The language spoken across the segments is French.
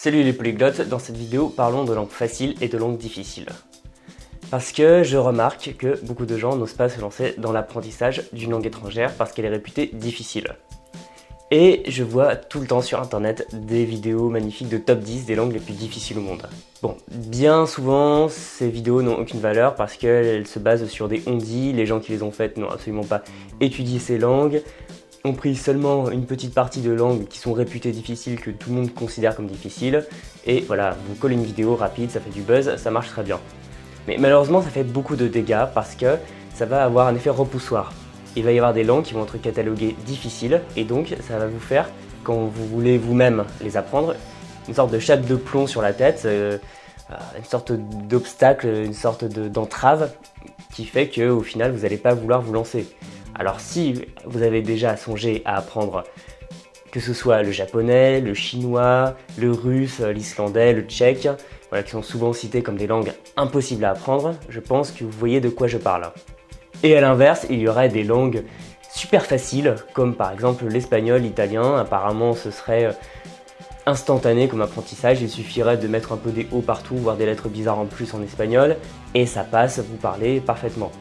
Salut les polyglottes, dans cette vidéo parlons de langue facile et de langue difficile. Parce que je remarque que beaucoup de gens n'osent pas se lancer dans l'apprentissage d'une langue étrangère parce qu'elle est réputée difficile. Et je vois tout le temps sur internet des vidéos magnifiques de top 10 des langues les plus difficiles au monde. Bon, bien souvent ces vidéos n'ont aucune valeur parce qu'elles se basent sur des on-dit, les gens qui les ont faites n'ont absolument pas étudié ces langues, ont pris seulement une petite partie de langues qui sont réputées difficiles, que tout le monde considère comme difficiles, et voilà, vous collez une vidéo rapide, ça fait du buzz, ça marche très bien. Mais malheureusement ça fait beaucoup de dégâts parce que ça va avoir un effet repoussoir. Il va y avoir des langues qui vont être cataloguées difficiles, et donc ça va vous faire, quand vous voulez vous-même les apprendre, une sorte de chape de plomb sur la tête, une sorte d'obstacle, une sorte d'entrave, qui fait qu'au final vous n'allez pas vouloir vous lancer. Alors si vous avez déjà songé à apprendre que ce soit le japonais, le chinois, le russe, l'islandais, le tchèque, voilà, qui sont souvent cités comme des langues impossibles à apprendre, je pense que vous voyez de quoi je parle. Et à l'inverse, il y aurait des langues super faciles, comme par exemple l'espagnol, l'italien. Apparemment ce serait instantané comme apprentissage, il suffirait de mettre un peu des O partout, voire des lettres bizarres en plus en espagnol, et ça passe, vous parlez parfaitement.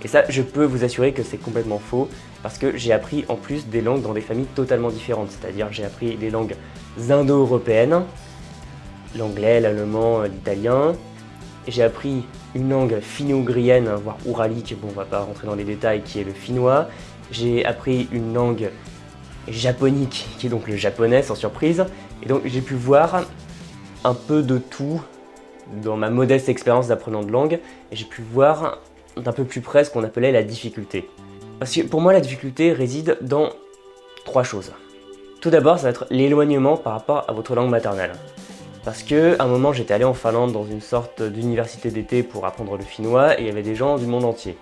Et ça, je peux vous assurer que c'est complètement faux, parce que j'ai appris en plus des langues dans des familles totalement différentes, c'est-à-dire j'ai appris des langues indo-européennes, l'anglais, l'allemand, l'italien, j'ai appris une langue finno-ougrienne, voire ouralique, bon on va pas rentrer dans les détails, qui est le finnois, j'ai appris une langue japonique, qui est donc le japonais sans surprise, et donc j'ai pu voir un peu de tout dans ma modeste expérience d'apprenant de langue, et j'ai pu voir d'un peu plus près ce qu'on appelait la difficulté. Parce que pour moi la difficulté réside dans trois choses. Tout d'abord ça va être l'éloignement par rapport à votre langue maternelle. Parce que à un moment j'étais allé en Finlande dans une sorte d'université d'été pour apprendre le finnois et il y avait des gens du monde entier.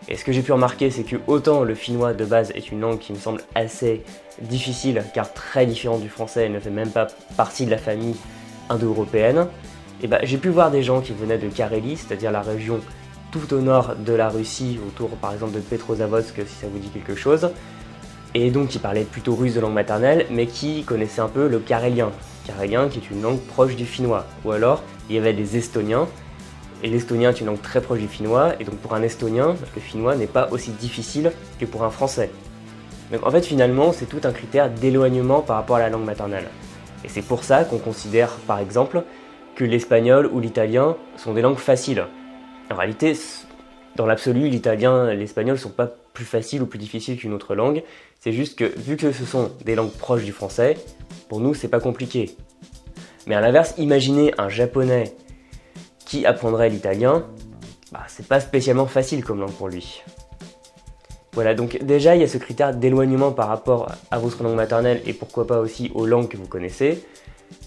Et ce que j'ai pu remarquer c'est que autant le finnois de base est une langue qui me semble assez difficile car très différente du français, elle ne fait même pas partie de la famille indo-européenne, et j'ai pu voir des gens qui venaient de Carélie, c'est-à-dire la région tout au nord de la Russie, autour par exemple de Petrozavodsk si ça vous dit quelque chose, et donc qui parlaient plutôt russe de langue maternelle, mais qui connaissaient un peu le carélien. Carélien qui est une langue proche du finnois. Ou alors, il y avait des estoniens, et l'estonien est une langue très proche du finnois, et donc pour un estonien, le finnois n'est pas aussi difficile que pour un français. Donc en fait finalement, c'est tout un critère d'éloignement par rapport à la langue maternelle. Et c'est pour ça qu'on considère par exemple que l'espagnol ou l'italien sont des langues faciles. En réalité, dans l'absolu, l'italien et l'espagnol sont pas plus faciles ou plus difficiles qu'une autre langue. C'est juste que, vu que ce sont des langues proches du français, pour nous, c'est pas compliqué. Mais à l'inverse, imaginez un japonais qui apprendrait l'italien, c'est pas spécialement facile comme langue pour lui. Voilà, donc déjà, il y a ce critère d'éloignement par rapport à votre langue maternelle et pourquoi pas aussi aux langues que vous connaissez.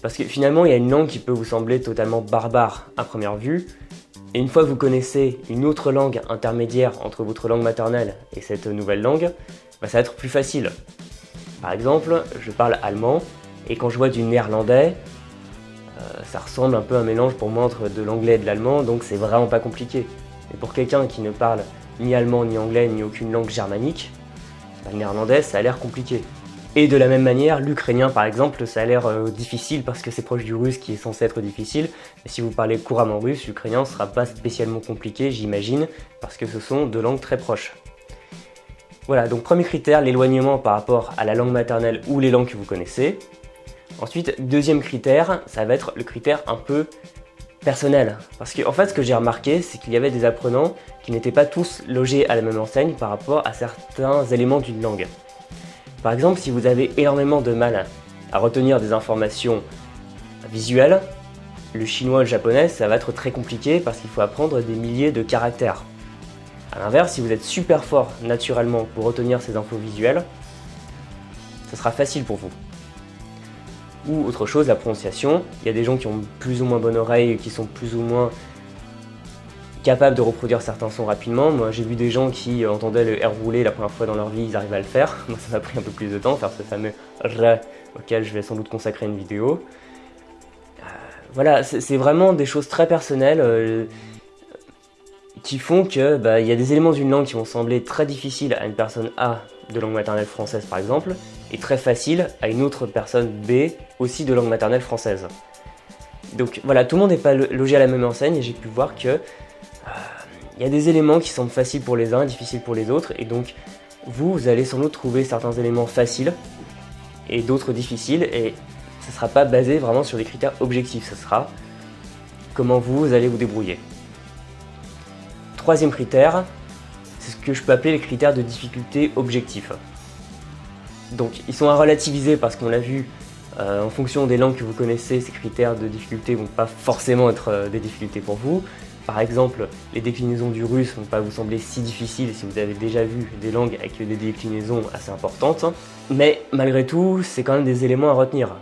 Parce que finalement, il y a une langue qui peut vous sembler totalement barbare à première vue, et une fois que vous connaissez une autre langue intermédiaire entre votre langue maternelle et cette nouvelle langue, ça va être plus facile. Par exemple, je parle allemand, et quand je vois du néerlandais, ça ressemble un peu à un mélange pour moi entre de l'anglais et de l'allemand, donc c'est vraiment pas compliqué. Mais pour quelqu'un qui ne parle ni allemand, ni anglais, ni aucune langue germanique, le néerlandais, ça a l'air compliqué. Et de la même manière, l'ukrainien par exemple, ça a l'air difficile parce que c'est proche du russe qui est censé être difficile. Mais si vous parlez couramment russe, l'ukrainien ne sera pas spécialement compliqué, j'imagine, parce que ce sont deux langues très proches. Voilà, donc premier critère, l'éloignement par rapport à la langue maternelle ou les langues que vous connaissez. Ensuite, deuxième critère, ça va être le critère un peu personnel. Parce que en fait, ce que j'ai remarqué, c'est qu'il y avait des apprenants qui n'étaient pas tous logés à la même enseigne par rapport à certains éléments d'une langue. Par exemple, si vous avez énormément de mal à retenir des informations visuelles, le chinois et le japonais, ça va être très compliqué parce qu'il faut apprendre des milliers de caractères. A l'inverse, si vous êtes super fort naturellement pour retenir ces infos visuelles, ça sera facile pour vous. Ou autre chose, la prononciation. Il y a des gens qui ont plus ou moins bonne oreille, qui sont plus ou moins capables de reproduire certains sons rapidement. Moi j'ai vu des gens qui entendaient le R rouler la première fois dans leur vie, ils arrivaient à le faire. Moi ça m'a pris un peu plus de temps, faire ce fameux R auquel je vais sans doute consacrer une vidéo. Voilà, c'est vraiment des choses très personnelles qui font que il y a des éléments d'une langue qui vont sembler très difficiles à une personne A de langue maternelle française par exemple, est très facile à une autre personne B, aussi de langue maternelle française. Donc voilà, tout le monde n'est pas logé à la même enseigne et j'ai pu voir que y a des éléments qui semblent faciles pour les uns et difficiles pour les autres, et donc vous allez sans doute trouver certains éléments faciles et d'autres difficiles, et ça ne sera pas basé vraiment sur des critères objectifs, ça sera comment vous allez vous débrouiller. Troisième critère, c'est ce que je peux appeler les critères de difficulté objectifs. Donc ils sont à relativiser parce qu'on l'a vu, en fonction des langues que vous connaissez, ces critères de difficulté vont pas forcément être des difficultés pour vous. Par exemple, les déclinaisons du russe ne vont pas vous sembler si difficiles si vous avez déjà vu des langues avec des déclinaisons assez importantes. Mais malgré tout, c'est quand même des éléments à retenir.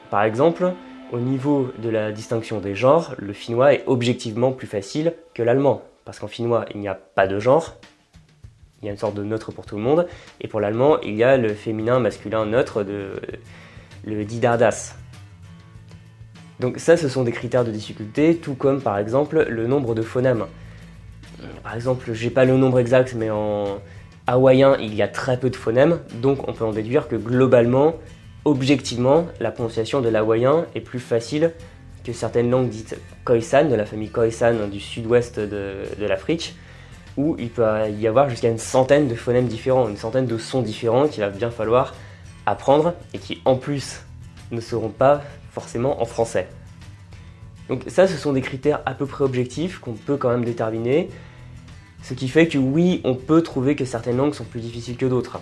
Par exemple, au niveau de la distinction des genres, le finnois est objectivement plus facile que l'allemand. Parce qu'en finnois, il n'y a pas de genre, il y a une sorte de neutre pour tout le monde. Et pour l'allemand, il y a le féminin masculin neutre, le didardas. Donc ça, ce sont des critères de difficulté, tout comme par exemple le nombre de phonèmes. Par exemple, j'ai pas le nombre exact, mais en hawaïen, il y a très peu de phonèmes, donc on peut en déduire que globalement, objectivement, la prononciation de l'hawaïen est plus facile que certaines langues dites Khoisan, de la famille Khoisan du sud-ouest de l'Afrique, où il peut y avoir jusqu'à une centaine de phonèmes différents, une centaine de sons différents qu'il va bien falloir apprendre, et qui en plus ne seront pas forcément en français. Donc ça, ce sont des critères à peu près objectifs qu'on peut quand même déterminer, ce qui fait que oui, on peut trouver que certaines langues sont plus difficiles que d'autres.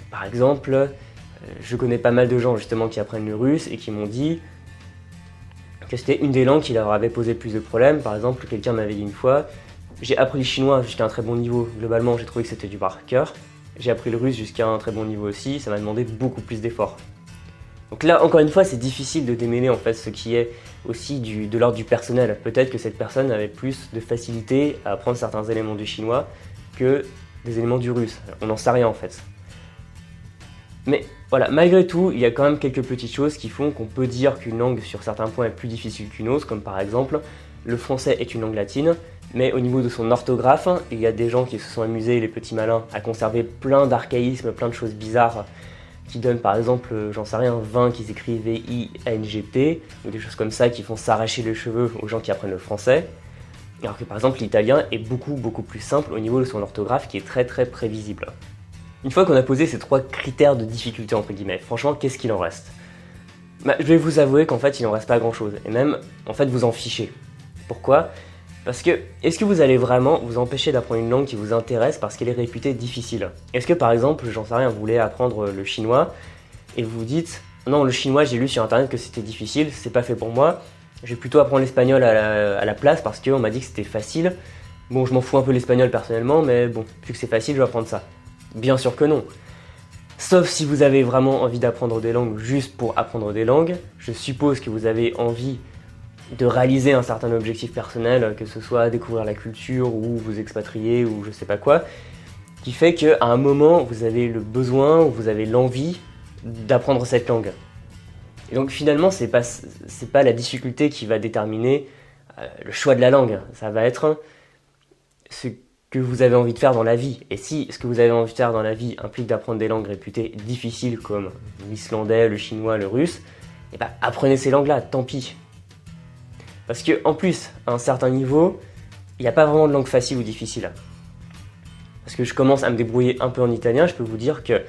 Par exemple, je connais pas mal de gens justement qui apprennent le russe et qui m'ont dit que c'était une des langues qui leur avait posé plus de problèmes. Par exemple, quelqu'un m'avait dit une fois, j'ai appris le chinois jusqu'à un très bon niveau, globalement j'ai trouvé que c'était du par cœur. J'ai appris le russe jusqu'à un très bon niveau aussi, ça m'a demandé beaucoup plus d'efforts. Donc là, encore une fois, c'est difficile de démêler en fait ce qui est aussi de l'ordre du personnel. Peut-être que cette personne avait plus de facilité à apprendre certains éléments du chinois que des éléments du russe. On n'en sait rien en fait. Mais voilà, malgré tout, il y a quand même quelques petites choses qui font qu'on peut dire qu'une langue sur certains points est plus difficile qu'une autre, comme par exemple, le français est une langue latine, mais au niveau de son orthographe, il y a des gens qui se sont amusés, les petits malins, à conserver plein d'archaïsmes, plein de choses bizarres, qui donnent par exemple, j'en sais rien, vin qui s'écrit V-I-N-G-T, ou des choses comme ça qui font s'arracher les cheveux aux gens qui apprennent le français. Alors que par exemple l'italien est beaucoup plus simple au niveau de son orthographe qui est très prévisible. Une fois qu'on a posé ces trois critères de difficulté entre guillemets, franchement qu'est-ce qu'il en reste ? Je vais vous avouer qu'en fait il n'en reste pas grand chose, et même en fait vous en fichez. Pourquoi ? Parce que, est-ce que vous allez vraiment vous empêcher d'apprendre une langue qui vous intéresse parce qu'elle est réputée difficile ? Est-ce que par exemple, j'en sais rien, vous voulez apprendre le chinois et vous vous dites « Non, le chinois, j'ai lu sur internet que c'était difficile, c'est pas fait pour moi, je vais plutôt apprendre l'espagnol à la place parce qu'on m'a dit que c'était facile. Bon, je m'en fous un peu l'espagnol personnellement, mais bon, vu que c'est facile, je vais apprendre ça. » Bien sûr que non. Sauf si vous avez vraiment envie d'apprendre des langues juste pour apprendre des langues, je suppose que vous avez envie de réaliser un certain objectif personnel, que ce soit découvrir la culture ou vous expatrier ou je sais pas quoi, qui fait qu'à un moment vous avez le besoin ou vous avez l'envie d'apprendre cette langue. Et donc finalement c'est pas la difficulté qui va déterminer le choix de la langue, ça va être ce que vous avez envie de faire dans la vie. Et si ce que vous avez envie de faire dans la vie implique d'apprendre des langues réputées difficiles comme l'islandais, le chinois, le russe, et apprenez ces langues-là, tant pis. Parce que en plus, à un certain niveau, il n'y a pas vraiment de langue facile ou difficile. Parce que je commence à me débrouiller un peu en italien, je peux vous dire que,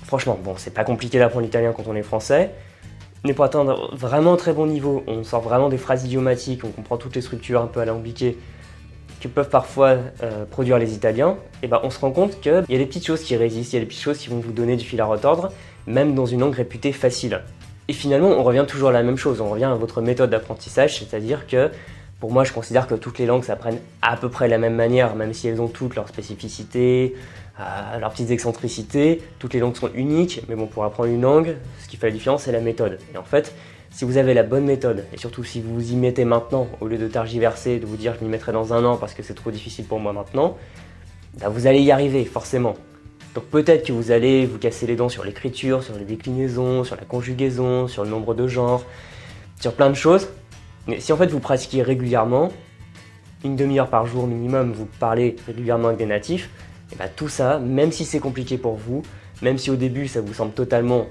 franchement, bon, c'est pas compliqué d'apprendre l'italien quand on est français, mais pour atteindre vraiment un très bon niveau, on sort vraiment des phrases idiomatiques, on comprend toutes les structures un peu alambiquées que peuvent parfois produire les Italiens, et on se rend compte qu'il y a des petites choses qui résistent, il y a des petites choses qui vont vous donner du fil à retordre, même dans une langue réputée facile. Et finalement, on revient toujours à la même chose, on revient à votre méthode d'apprentissage, c'est-à-dire que, pour moi, je considère que toutes les langues s'apprennent à peu près de la même manière, même si elles ont toutes leurs spécificités, leurs petites excentricités, toutes les langues sont uniques, mais bon, pour apprendre une langue, ce qui fait la différence, c'est la méthode. Et en fait, si vous avez la bonne méthode, et surtout si vous vous y mettez maintenant, au lieu de tergiverser, de vous dire je m'y mettrai dans un an parce que c'est trop difficile pour moi maintenant, vous allez y arriver, forcément. Donc peut-être que vous allez vous casser les dents sur l'écriture, sur les déclinaisons, sur la conjugaison, sur le nombre de genres, sur plein de choses. Mais si en fait vous pratiquez régulièrement, une demi-heure par jour minimum, vous parlez régulièrement avec des natifs, et tout ça, même si c'est compliqué pour vous, même si au début ça vous semble totalement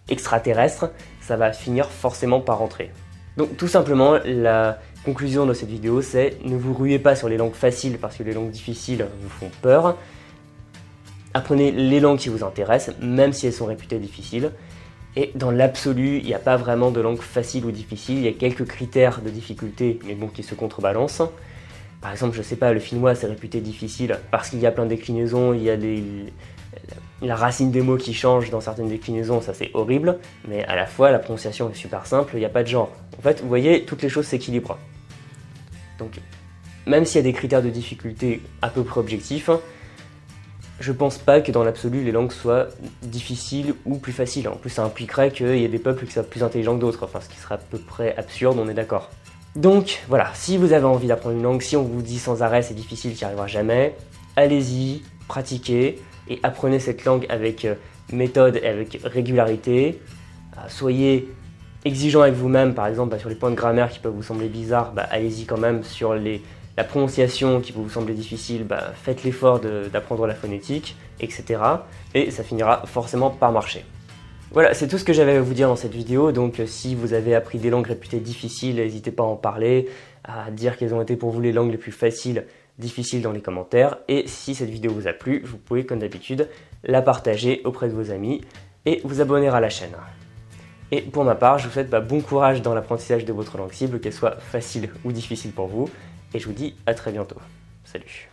extraterrestre, ça va finir forcément par rentrer. Donc tout simplement, la conclusion de cette vidéo, c'est ne vous ruez pas sur les langues faciles parce que les langues difficiles vous font peur. Apprenez les langues qui vous intéressent, même si elles sont réputées difficiles. Et dans l'absolu, il n'y a pas vraiment de langue facile ou difficile, il y a quelques critères de difficulté, mais bon, qui se contrebalancent. Par exemple, je sais pas, le finnois c'est réputé difficile parce qu'il y a plein de déclinaisons, il y a la racine des mots qui change dans certaines déclinaisons, ça c'est horrible, mais à la fois la prononciation est super simple, il n'y a pas de genre. En fait, vous voyez, toutes les choses s'équilibrent. Donc, même s'il y a des critères de difficulté à peu près objectifs, je pense pas que dans l'absolu les langues soient difficiles ou plus faciles. En plus, ça impliquerait qu'il y ait des peuples qui soient plus intelligents que d'autres, enfin ce qui serait à peu près absurde, on est d'accord. Donc voilà, si vous avez envie d'apprendre une langue, si on vous dit sans arrêt c'est difficile, tu n'y arriveras jamais, allez-y, pratiquez et apprenez cette langue avec méthode et avec régularité. Soyez exigeant avec vous-même, par exemple sur les points de grammaire qui peuvent vous sembler bizarres, allez-y quand même. Sur la prononciation qui peut vous sembler difficile, faites l'effort d'apprendre la phonétique, etc. Et ça finira forcément par marcher. Voilà, c'est tout ce que j'avais à vous dire dans cette vidéo, donc si vous avez appris des langues réputées difficiles, n'hésitez pas à en parler, à dire quelles ont été pour vous les langues les plus faciles, difficiles dans les commentaires, et si cette vidéo vous a plu, vous pouvez comme d'habitude la partager auprès de vos amis et vous abonner à la chaîne. Et pour ma part, je vous souhaite bon courage dans l'apprentissage de votre langue cible, qu'elle soit facile ou difficile pour vous, et je vous dis à très bientôt. Salut!